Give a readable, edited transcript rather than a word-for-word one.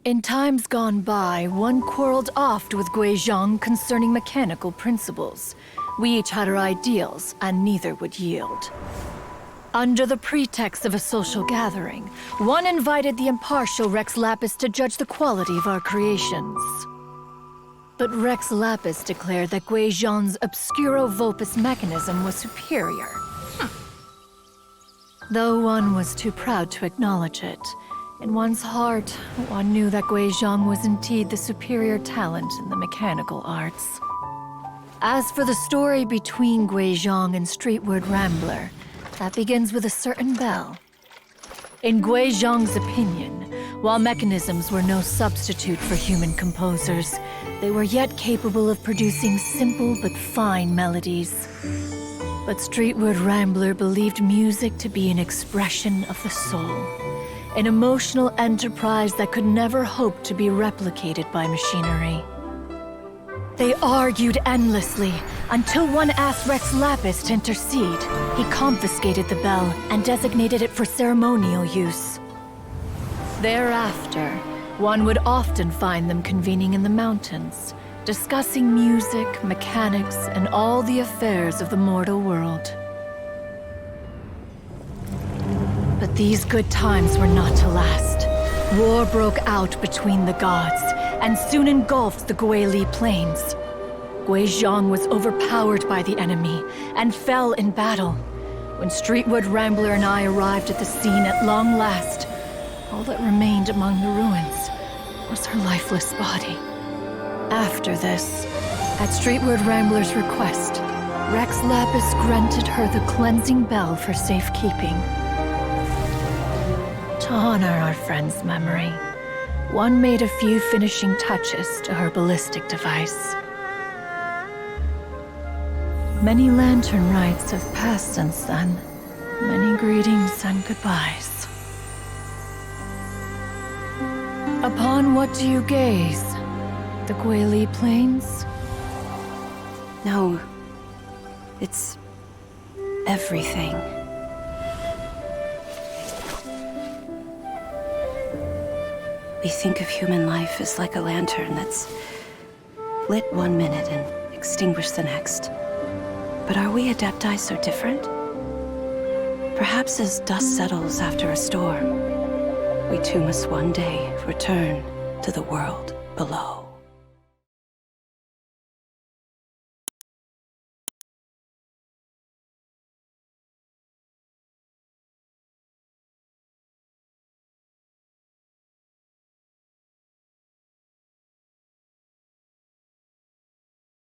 In times gone by, one quarreled oft with Gui Zhang concerning mechanical principles. We each had our ideals, and neither would yield. Under the pretext of a social gathering, one invited the impartial Rex Lapis to judge the quality of our creations. But Rex Lapis declared that Gui Zhang's obscuro vulpus mechanism was superior. Though one was too proud to acknowledge it, in one's heart, one knew that Gui Zhang was indeed the superior talent in the mechanical arts. As for the story between Gui Zhang and Streetward Rambler, that begins with a certain bell. In Gui Zhang's opinion, while mechanisms were no substitute for human composers, they were yet capable of producing simple but fine melodies. But Streetward Rambler believed music to be an expression of the soul, an emotional enterprise that could never hope to be replicated by machinery. They argued endlessly, until one asked Rex Lapis to intercede. He confiscated the bell and designated it for ceremonial use. Thereafter, one would often find them convening in the mountains, discussing music, mechanics, and all the affairs of the mortal world. But these good times were not to last. War broke out between the gods, and soon engulfed the Guili plains. Gui Zhang was overpowered by the enemy, and fell in battle. When Streetward Rambler and I arrived at the scene at long last, all that remained among the ruins was her lifeless body. After this, at Streetward Rambler's request, Rex Lapis granted her the cleansing bell for safekeeping. To honor our friend's memory, one made a few finishing touches to her ballistic device. Many lantern rites have passed since then. Many greetings and goodbyes. Upon what do you gaze? The Guili Plains? No. It's everything. We think of human life as like a lantern that's lit one minute and extinguished the next. But are we Adepti so different? Perhaps as dust settles after a storm, we too must one day return to the world below.